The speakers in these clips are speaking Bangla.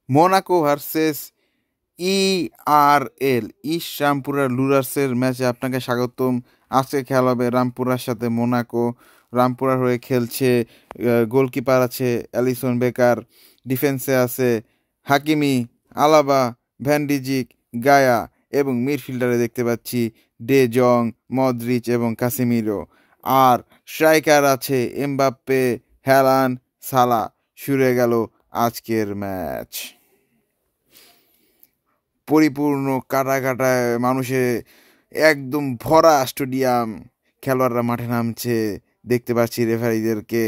Monaco versus ERL east Rampura লুরার্সের ম্যাচে আপনাকে স্বাগতম। আজকে খেলা হবে রামপুরার সাথে মোনাকো। রামপুরার হয়ে খেলছে, গোলকিপার আছে অ্যালিসন বেকার, ডিফেন্সে আছে হাকিমি, আলাবা, ভ্যান্ডিজিক, গায়া এবং মিডফিল্ডারে দেখতে পাচ্ছি ডে জং, মদ্রিচ এবং কাসিমিরো। আর স্ট্রাইকার আছে এমবাপ্পে, হ্যালান, সালা। শুরু হয়ে গেল আজকের ম্যাচ। পরিপূর্ণ কাটা কাটায় মানুষে একদম ভরা স্টেডিয়াম, খেলোয়াড়রা মাঠে নামছে, দেখতে পাচ্ছি রেফারিদেরকে।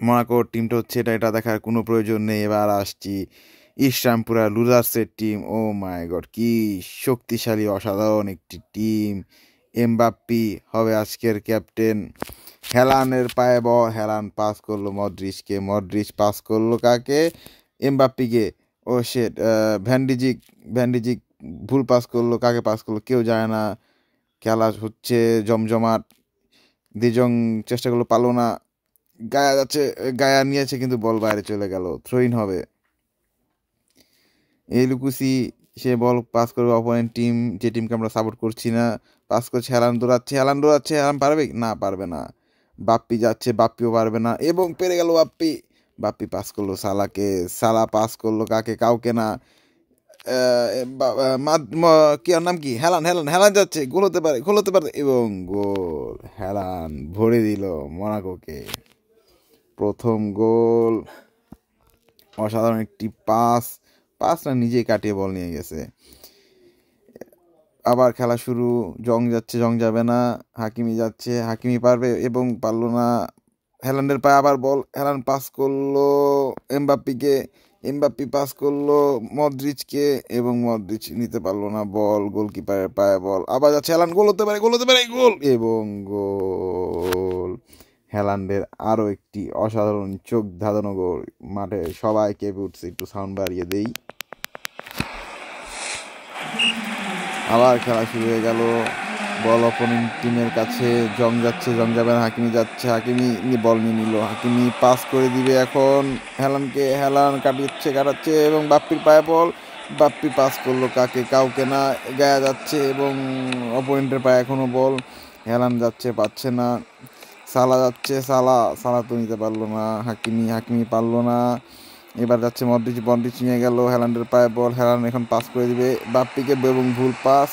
মোনাকোর টিমটা হচ্ছে এটা দেখার কোনো প্রয়োজন নেই। এবার আসছি ইস্টামপুরা লুজার্সের টিম। ও মাই গড, কি শক্তিশালী অসাধারণ একটি টিম। এমবাপ্পি হবে আজকের ক্যাপ্টেন। হেলানের পায়ে বল, হেলান পাস করলো মদ্রিচকে, মদ্রিচ পাস করলো কাকে? এমবাপ্পিকে। ও শেট, ভ্যান্ডিজিক, ভ্যান্ডিজিক ভুল পাস করলো, কাকে পাস করলো কেউ জানে না। খেলা হচ্ছে জমজমাট। দিজং চেষ্টা করলো, পারলো না। গায়া যাচ্ছে, গায়া নিয়েছে কিন্তু বল বাইরে চলে গেল, থ্রোইন হবে। এই লুকুসি, সে বল পাস করবে অপোনেন্ট টিম, যে টিমকে আমরা সাপোর্ট করছি না। পাস করছে, হেলান দৌড়াচ্ছে, হেলান দৌড়াচ্ছে, হেলান পারবে না? পারবে না। বাপ্পি যাচ্ছে, বাপ্পিও পারবে না এবং পেরে গেল বাপ্পি। বাপ্পি পাস করলো সালাকে, সালা পাস করলো কাকে? কাউকে না। কি ওর নাম কি? হেলান, হেলান, হেলান যাচ্ছে, গোল হতে পারে, গোল হতে পারে এবং গোল। হেলান ভরে দিল মোনাকোকে প্রথম গোল। অসাধারণ একটি পাস, পাসটা নিজেই কাটিয়ে বল নিয়ে গেছে। আবার খেলা শুরু। জং যাচ্ছে, জং যাবে না। হাকিমি যাচ্ছে, হাকিমি পারবে এবং পারলো না। হেলান্ডের পায়ে আবার বল, হেলান পাস করলো এমবাপ্পিকে, এমবাপ্পি পাস করলো মদ্রিচকে এবং মদ্রিচ নিতে পারলো না বল। গোলকিপারের পায়ে বল, আবার যাচ্ছে হেলান, গোল হতে পারে, গোল হতে পারে, গোল এবং গোল। হেলান্ডের আরও একটি অসাধারণ চোখ ধাঁধানো গোল। মাঠে সবাই কেঁপে উঠছে, একটু সাউন্ড বাড়িয়ে দেই। আবার খেলা শুরু হয়ে গেল। বল অপোনেন্ট টিমের কাছে, জং যাচ্ছে, জং যাবে না, হাকিমি যাচ্ছে, হাকিমি বল নিয়ে নিল, হাকিমি পাস করে দিবে এখন হেলানকে, হেলান কাটাচ্ছে এবং বাপ্পির পায়ে বল, বাপ্পি পাস করলো কাকে? কাউকে না। গায়া যাচ্ছে এবং অপোনেন্টের পায়ে এখনও বল, হেলান যাচ্ছে, পাচ্ছে না। সালা যাচ্ছে, সালা, সালা তো নিতে পারলো না। হাকিমি, হাকিমি পারলো না। এবার যাচ্ছে মদ্রিচ, মদ্রিচ নিয়ে গেল, হেলান্ডের পায়ে বল, হেলান এখন পাস করে দিবে বাপ্পিকে এবং ভুল পাস।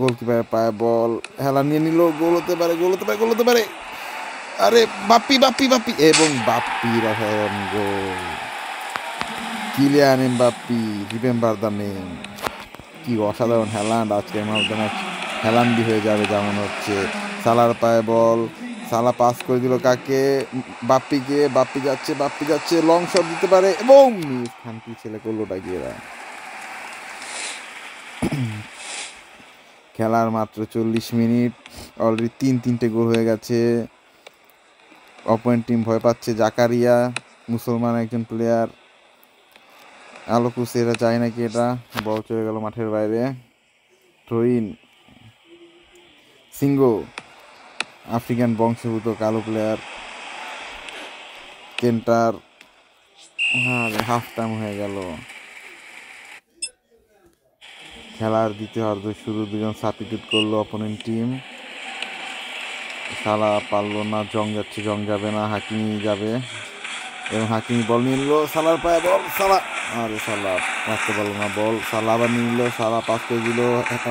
গোলকিপারের পায়ে বল, হেলান নিয়ে নিল, গোল হতে পারে, গোল হতে পারে, গোল হতে পারে। আরে বাপ্পি, বাপ্পি, বাপ্পি এবং বাপ্পির অসাধারণ গোল। Kylian Mbappe, remember the name. কি অসাধারণ হেলান্ড আজকের ম্যাচ, হেলান্ডি হয়ে যাবে যেমন হচ্ছে। সালার পায়ে বল, সালা পাস করে দিল কাকে? বাপ্পিকে, বাপ্পি যাচ্ছে, বাপ্পি যাচ্ছে, লং শট দিতে পারে এবং খানকি ছেলে করলোটা গিয়ে। খেলার মাত্র 40 মিনিট, অলরেডি তিনটে গোল হয়ে গেছে। অপোনেন্ট টিম ভয় পাচ্ছে। জাকারিয়া, মুসলমান একজন প্লেয়ার, আলোকুস, এরা চায় নাকি, এটা বল চলে গেল মাঠের বাইরে। থ্রোইন। সিঙ্গো, আফ্রিকান বংশোদ্ভূত কালো প্লেয়ার। কেন্টার। হাফ টাইম হয়ে গেল। খেলার দ্বিতীয়ার্ধ শুরু, দুজন সাবস্টিটিউট করলো অপোনেন্ট টিম। সালা পারলো না, জং যাচ্ছে, জং যাবে না, হাকিমি যাবে এবং হাকিমি বল নিয়ে নিল, সালার পায়ে বল, সালা, আরে সালা রাখতে পারলো না বল। সালা আবার নিয়ে নিল, সালা পাস করে দিল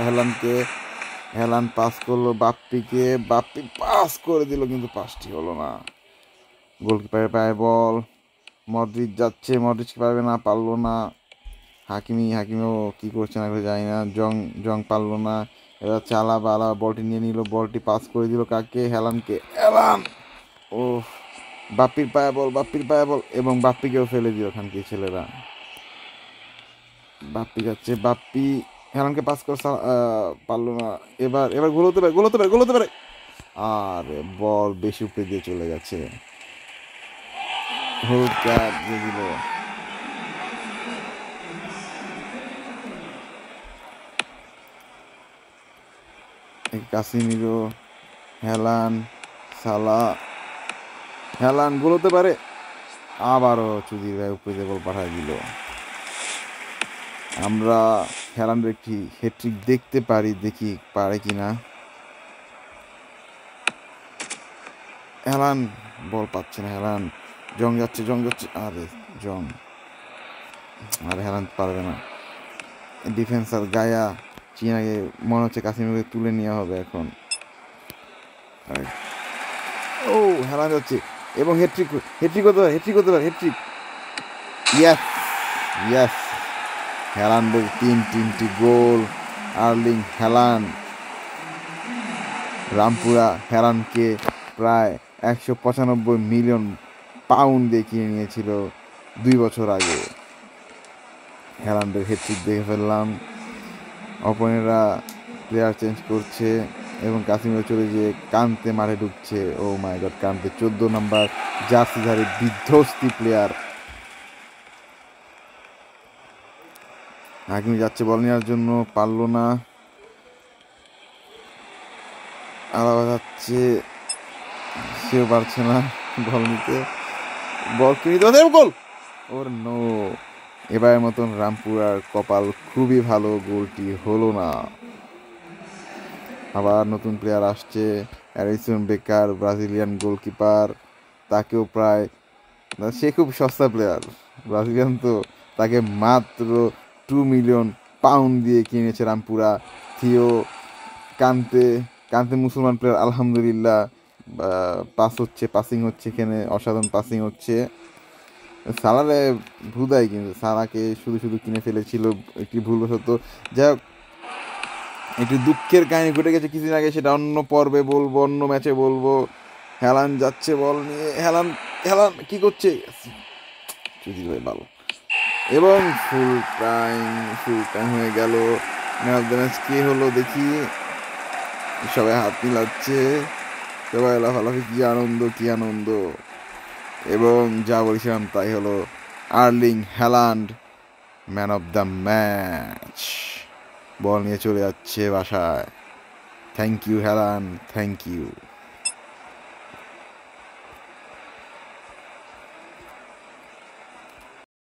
হেলানকে, হেলান পাস করলো বাপ্পিকে, বাপ্পি পাস করে দিল কিন্তু পাসটি হলো না। গোলকিপারের পায়ে বল, মদ্রিচ যাচ্ছে, মদ্রিচকে পারবে না, পারলো না। হাকিমিও কী করছে না জানি না। জং পারলো না। এবার আলাবা বলটি নিয়ে নিল, বলটি পাস করে দিল কাকে? হেলানকে, হেলান, ও বাপ্পির পায়ে বল, বাপ্পির পায়ে বল এবং বাপ্পিকেও ফেলে দিল খানকি ছেলেরা। বাপ্পি যাচ্ছে, বাপ্পি হেলানকে পাস করে, পারলো না। এবার এবার গোল হতে পারে, গোল হতে পারে, গোল হতে পারে। আর বল বেশি উপরে দিয়ে চলে গেছে, হলুদ কার্ড দিয়ে দিল। কাসিমিরো, হেলান, সালা, হেলান গোল হতে পারে, আবারও চুদির ভাই উপরে বল পাঠিয়ে দিল। আমরা হ্যালান্ডের একটি হ্যাট্রিক দেখতে পারি, দেখি পারে কিনা। হ্যালান্ড বল পাচ্ছে না, হ্যালান্ড জং যাচ্ছে, আরে জং, আরে হ্যালান্ড পারবে না। ডিফেন্সার গায়া চীনাকে মনে হচ্ছে কাসিমকে তুলে নেওয়া হবে এখন। ও হ্যালান্ড যাচ্ছে এবং হ্যাট্রিক হতে পারে ইয়াস ইয়াস, হ্যালান্ডের তিনটি গোল। আর্লিং হ্যালান্ড রামপুরা হ্যালান্ডকে প্রায় 195 মিলিয়ন পাউন্ড দিয়ে কিনে নিয়েছিল 2 বছর আগে। হ্যালান্ডের হ্যাট্রিক দেখে ফেললাম। অপোনেন্টরা প্লেয়ার চেঞ্জ করছে এবং কাসিমে চলে যেয়ে কান্তে মাঠে ঢুকছে। ও মাই গড, কান্তে 14 নম্বর জার্সিধারী বিধ্বস্তি প্লেয়ার। হাকিমি যাচ্ছে বল নেওয়ার জন্য, পারলো না। আলাদা যাচ্ছে, সেও পারছে না বল নিতে, বল কিনে দিতে, গোল। ওর নো, এবারের মতন রামপুরার কপাল খুবই ভালো, গোলটি হলো না। আবার নতুন প্লেয়ার আসছে, অ্যালিসন বেকার, ব্রাজিলিয়ান গোলকিপার। তাকেও প্রায়, সে খুব সস্তা প্লেয়ার ব্রাজিলিয়ান, তো তাকে মাত্র 2 মিলিয়ন পাউন্ড দিয়ে কিনেছে রামপুরা। থিও কান্তে মুসলমান প্লেয়ার, আলহামদুলিল্লাহ। পাসিং হচ্ছে এখানে, অসাধারণ পাসিং হচ্ছে। সালারে ভুদাই, কিন্তু সালাকে শুধু কিনে ফেলেছিল একটি ভুলবশত। যাই হোক, একটি দুঃখের কাহিনী ঘটে গেছে কিছুদিন আগে, সেটা অন্য পর্বে বলবো, অন্য ম্যাচে বলবো। হ্যালান্ড যাচ্ছে বল নিয়ে, হ্যালান্ড কি করছে, ভালো। এবং ফুল টাইম হয়ে গেল। ম্যান অফ দ্য ম্যাচ কে হলো দেখি। সবাই হাত মিলাচ্ছে, সবাই লাফালাফি, কি আনন্দ। এবং যা বলছিলাম তাই হলো, Erling Haaland man of the match. Ball নিয়ে চলে যাচ্ছে বাসায়। Thank you Haaland, thank you.